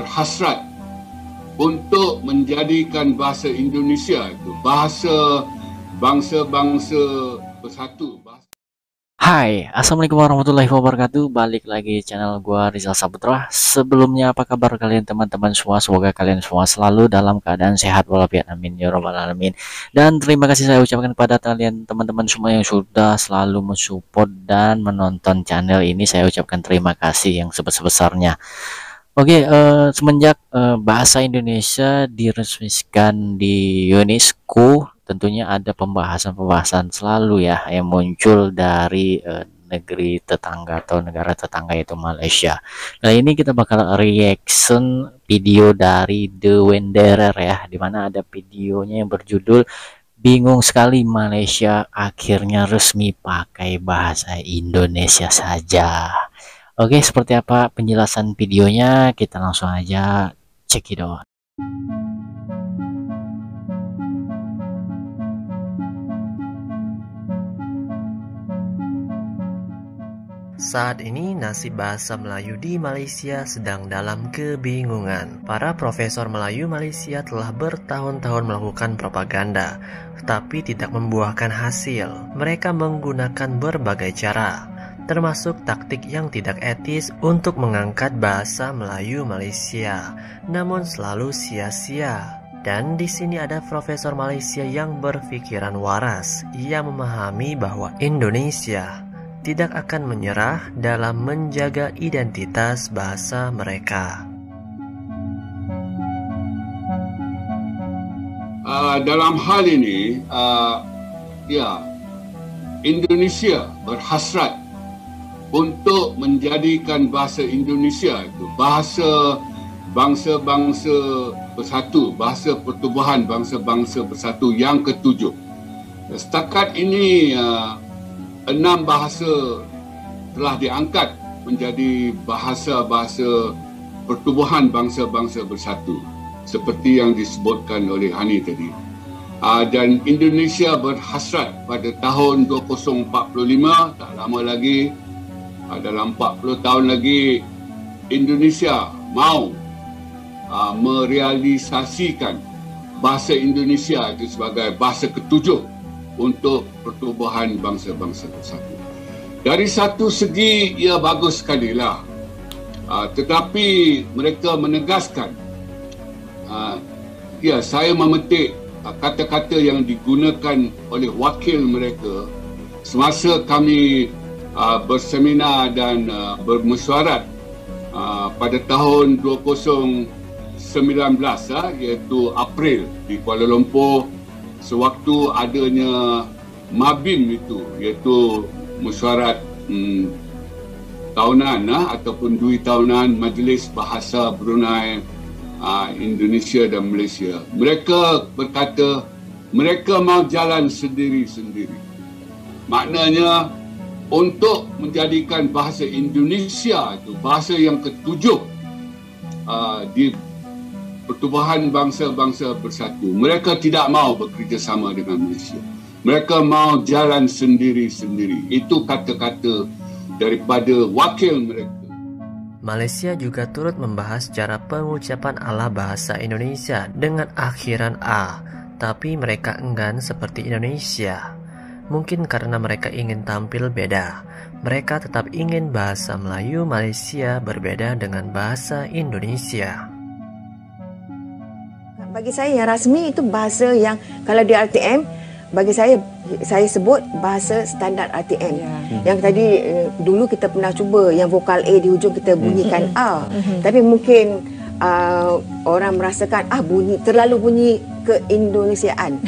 berhasrat untuk menjadikan bahasa Indonesia itu bahasa bangsa-bangsa bersatu. Hai, Assalamualaikum warahmatullahi wabarakatuh. Balik lagi channel gua Rizal Saputra. Sebelumnya apa kabar kalian teman-teman semua? Semoga kalian semua selalu dalam keadaan sehat walafiat, amin ya rabbal alamin. Dan terima kasih saya ucapkan kepada kalian teman-teman semua yang sudah selalu mensupport dan menonton channel ini. Saya ucapkan terima kasih yang sebesar-besarnya. Oke, semenjak bahasa Indonesia diresmikan di UNESCO, tentunya ada pembahasan-pembahasan selalu ya yang muncul dari negeri tetangga atau negara tetangga yaitu Malaysia. Nah, ini kita bakal reaction video dari The Wanderer ya, dimana ada videonya yang berjudul "Bingung sekali Malaysia akhirnya resmi pakai bahasa Indonesia saja". Oke, seperti apa penjelasan videonya? Kita langsung aja check it out. Saat ini nasib bahasa Melayu di Malaysia sedang dalam kebingungan. Para profesor Melayu Malaysia telah bertahun-tahun melakukan propaganda, tetapi tidak membuahkan hasil. Mereka menggunakan berbagai cara, termasuk taktik yang tidak etis untuk mengangkat bahasa Melayu Malaysia, namun selalu sia-sia. Dan di sini ada profesor Malaysia yang berpikiran waras. Ia memahami bahwa Indonesia tidak akan menyerah dalam menjaga identitas bahasa mereka. Dalam hal ini, Indonesia berhasrat untuk menjadikan bahasa Indonesia itu bahasa bangsa-bangsa bersatu, bahasa pertubuhan bangsa-bangsa bersatu yang ketujuh. Setakat ini 6 bahasa telah diangkat menjadi bahasa-bahasa pertubuhan bangsa-bangsa bersatu seperti yang disebutkan oleh Hani tadi. Dan Indonesia berhasrat pada tahun 2045, tak lama lagi, dalam 40 tahun lagi, Indonesia mahu merealisasikan bahasa Indonesia itu sebagai bahasa ketujuh untuk pertubuhan bangsa-bangsa bersatu. Dari satu segi ia bagus sekali lah, tetapi mereka menegaskan, saya memetik kata-kata yang digunakan oleh wakil mereka semasa kami berseminar dan bermesyuarat pada tahun 2019, iaitu April di Kuala Lumpur, sewaktu adanya MABIM itu, iaitu mesyuarat tahunan ataupun dui tahunan Majlis Bahasa Brunei, Indonesia dan Malaysia. Mereka berkata mereka mahu jalan sendiri-sendiri. Maknanya untuk menjadikan bahasa Indonesia itu bahasa yang ketujuh di pertubuhan bangsa-bangsa bersatu. Mereka tidak mahu bekerjasama dengan Malaysia. Mereka mahu jalan sendiri-sendiri. Itu kata-kata daripada wakil mereka. Malaysia juga turut membahas cara pengucapan ala bahasa Indonesia dengan akhiran A, tapi mereka enggan seperti Indonesia. Mungkin karena mereka ingin tampil beda. Mereka tetap ingin bahasa Melayu Malaysia berbeda dengan bahasa Indonesia. Bagi saya yang rasmi itu bahasa yang kalau di RTM, bagi saya sebut bahasa standar RTM. Yang tadi dulu kita pernah cuba yang vokal A di hujung kita bunyikan A. Tapi mungkin orang merasakan terlalu bunyi keindonesiaan.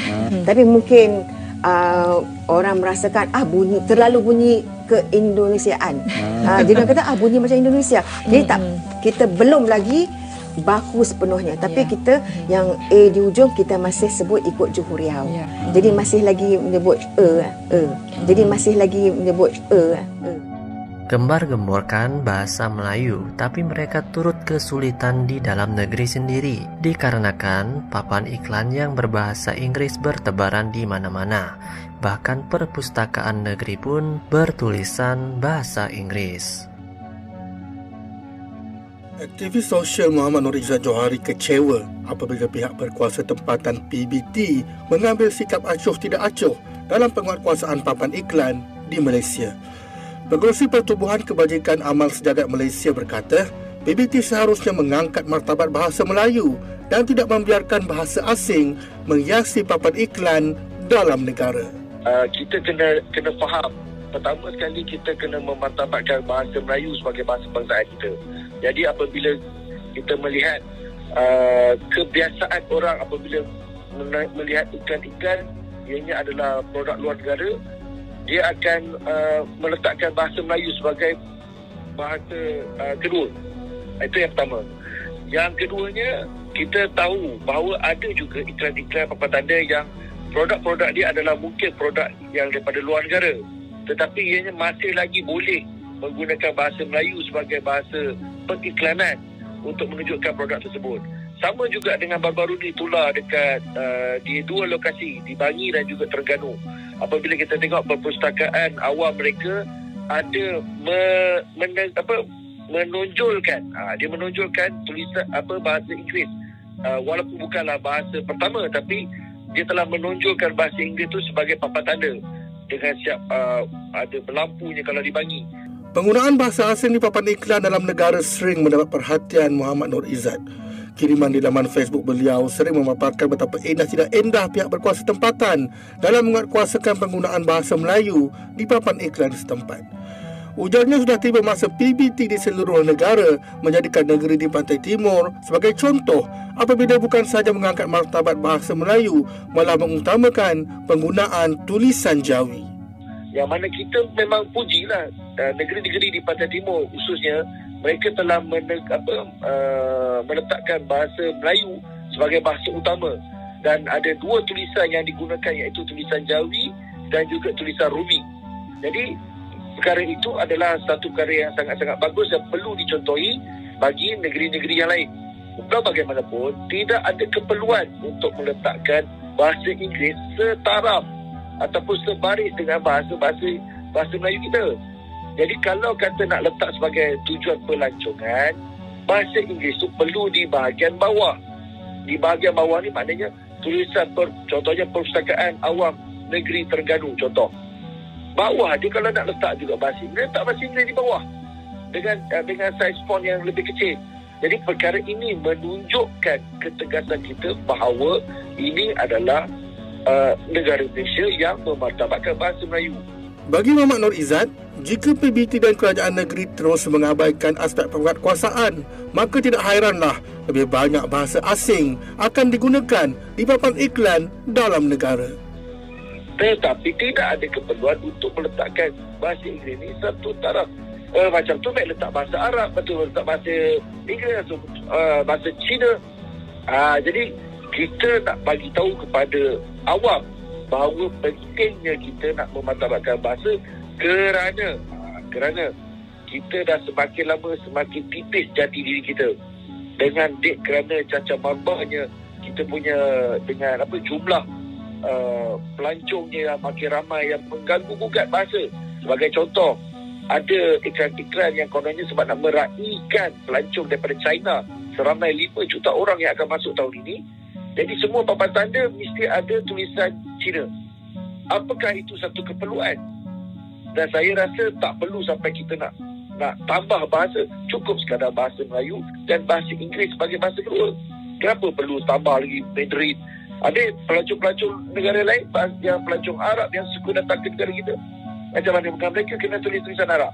Tapi mungkin orang merasakan terlalu bunyi keindonesiaan. Jadi orang kata bunyi macam Indonesia. Jadi tak, kita belum lagi baku sepenuhnya, tapi kita yang A di hujung kita masih sebut ikut Johor Riau. Jadi masih lagi menyebut Jadi masih lagi menyebut Gembar-gemborkan bahasa Melayu, tapi mereka turut kesulitan di dalam negeri sendiri dikarenakan papan iklan yang berbahasa Inggris bertebaran di mana-mana. Bahkan perpustakaan negeri pun bertulisan bahasa Inggris. Aktivis sosial Muhammad Nur Izzat Johari kecewa apabila pihak berkuasa tempatan PBT mengambil sikap acuh tidak acuh dalam penguatkuasaan papan iklan di Malaysia. Pengerusi Pertubuhan Kebajikan Amal Sejagat Malaysia berkata, PBT seharusnya mengangkat martabat bahasa Melayu dan tidak membiarkan bahasa asing menghiasi papan iklan dalam negara. Kita kena faham. Pertama sekali kita kena memartabatkan bahasa Melayu sebagai bahasa kebangsaan kita. Jadi apabila kita melihat kebiasaan orang apabila melihat iklan-iklan ianya adalah produk luar negara, dia akan meletakkan bahasa Melayu sebagai bahasa kedua. Itu yang pertama. Yang keduanya, kita tahu bahawa ada juga iklan-iklan papan tanda yang produk-produk dia adalah mungkin produk yang daripada luar negara, tetapi ianya masih lagi boleh menggunakan bahasa Melayu sebagai bahasa pengiklanan untuk menunjukkan produk tersebut. Sama juga dengan baru-baru ni tular dekat di dua lokasi, di Bangi dan juga Terengganu. Apabila kita tengok perpustakaan awam mereka ada menonjolkan dia menonjolkan tulisan bahasa Inggeris, walaupun bukanlah bahasa pertama, tapi dia telah menonjolkan bahasa Inggeris itu sebagai papan tanda dengan siap ada berlampunya kalau di Bangi. Penggunaan bahasa asing di papan iklan dalam negara sering mendapat perhatian Muhammad Nur Izzat. Kiriman di laman Facebook beliau sering memaparkan betapa indah tidak indah pihak berkuasa tempatan dalam menguatkuasakan penggunaan bahasa Melayu di papan iklan setempat. Ujarnya sudah tiba masa PBT di seluruh negara menjadikan negeri di Pantai Timur sebagai contoh apabila bukan sahaja mengangkat martabat bahasa Melayu, malah mengutamakan penggunaan tulisan Jawi. Yang mana kita memang pujilah negeri-negeri di Pantai Timur khususnya, mereka telah meletakkan bahasa Melayu sebagai bahasa utama, dan ada dua tulisan yang digunakan, iaitu tulisan Jawi dan juga tulisan Rumi. Jadi perkara itu adalah satu perkara yang sangat-sangat bagus dan perlu dicontohi bagi negeri-negeri yang lain. Walau bagaimanapun, tidak ada keperluan untuk meletakkan bahasa Inggeris setaraf ataupun sebaris dengan bahasa Melayu kita. Jadi kalau kata nak letak sebagai tujuan pelancongan, bahasa Inggeris itu perlu di bahagian bawah. Di bahagian bawah ni maknanya tulisan contohnya Perpustakaan Awam Negeri Terengganu contoh. Bawah dia kalau nak letak juga bahasa Inggeris, letak bahasa Inggeris di bawah dengan saiz font yang lebih kecil. Jadi perkara ini menunjukkan ketegasan kita bahawa ini adalah negara Malaysia yang memartabatkan bahasa Melayu. Bagi Muhammad Nur Izzat, jika PBT dan kerajaan negeri terus mengabaikan aspek penguatkuasaan, maka tidak hairanlah lebih banyak bahasa asing akan digunakan di papan iklan dalam negara. Tetapi tidak ada keperluan untuk meletakkan bahasa Inggeris ini satu taraf. Macam tu baik letak bahasa Arab, betul letak bahasa Inggeris atau bahasa Cina. Jadi kita nak bagi tahu kepada awam bahawa pentingnya kita nak memartabatkan bahasa kerana kita dah semakin lama semakin tipis jati diri kita dengan kerana cacar marbanya kita punya dengan jumlah pelancongnya yang makin ramai yang mengganggu-gugat bahasa. Sebagai contoh, ada iklan-iklan yang kononnya sebab nak meraihkan pelancong daripada China seramai 5 juta orang yang akan masuk tahun ini. Jadi semua papan tanda mesti ada tulisan Cina. Apakah itu satu keperluan? Dan saya rasa tak perlu sampai kita nak tambah bahasa. Cukup sekadar bahasa Melayu dan bahasa Inggeris sebagai bahasa kedua. Kenapa perlu tambah lagi Mandarin? Ada pelancong-pelancong negara lain yang pelancong Arab yang suka datang ke negara kita. Macam mana mereka kena tulis tulisan Arab?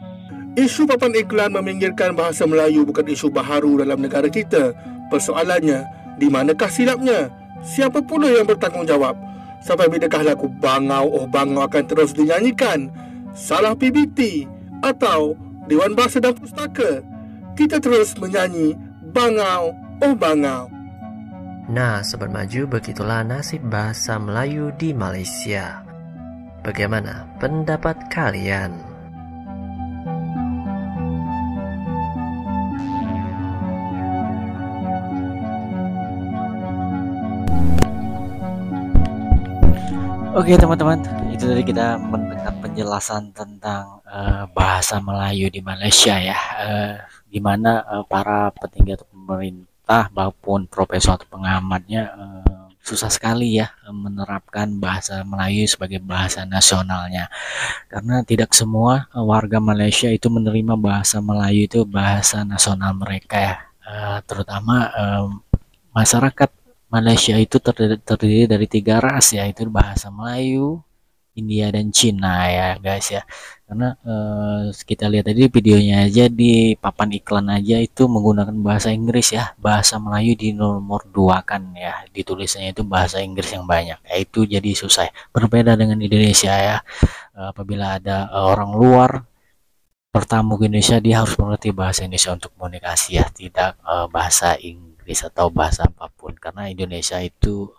Isu papan iklan meminggirkan bahasa Melayu bukan isu baharu dalam negara kita. Persoalannya, di manakah silapnya? Siapa pula yang bertanggungjawab? Sampai bilakah lagu Bangau Oh Bangau akan terus dinyanyikan? Salah PBT atau Dewan Bahasa dan Pustaka? Kita terus menyanyi Bangau Oh Bangau. Nah, Sobat Maju, begitulah nasib bahasa Melayu di Malaysia. Bagaimana pendapat kalian? Oke teman-teman, itu tadi kita mendengar penjelasan tentang bahasa Melayu di Malaysia ya, di mana para petinggi atau pemerintah maupun profesor atau pengamatnya susah sekali ya menerapkan bahasa Melayu sebagai bahasa nasionalnya, karena tidak semua warga Malaysia itu menerima bahasa Melayu itu bahasa nasional mereka ya. Terutama masyarakat Malaysia itu terdiri dari 3 ras, yaitu bahasa Melayu, India dan Cina ya guys ya. Karena kita lihat tadi videonya aja, di papan iklan aja itu menggunakan bahasa Inggris ya, bahasa Melayu di nomor 2 kan ya, ditulisnya itu bahasa Inggris yang banyak ya, itu jadi susah. Berbeda dengan Indonesia ya, apabila ada orang luar bertamu ke Indonesia, dia harus mengerti bahasa Indonesia untuk komunikasi ya, tidak bahasa Inggris atau bahasa apapun, karena Indonesia itu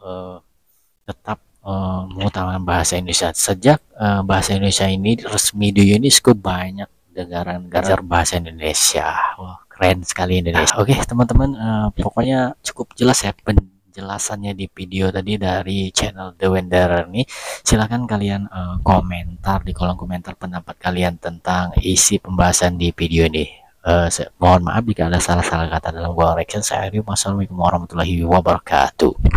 tetap mengutamakan bahasa Indonesia. Sejak bahasa Indonesia ini resmi di UNESCO, banyak negara-negara bahasa Indonesia. Wah, keren sekali Indonesia. Oke teman-teman, pokoknya cukup jelas ya penjelasannya di video tadi dari channel The Wanderer ini. Silahkan kalian komentar di kolom komentar pendapat kalian tentang isi pembahasan di video ini. Mohon maaf jika ada salah-salah kata dalam gua reaction. Saya Arif. Wassalamualaikum warahmatullahi wabarakatuh.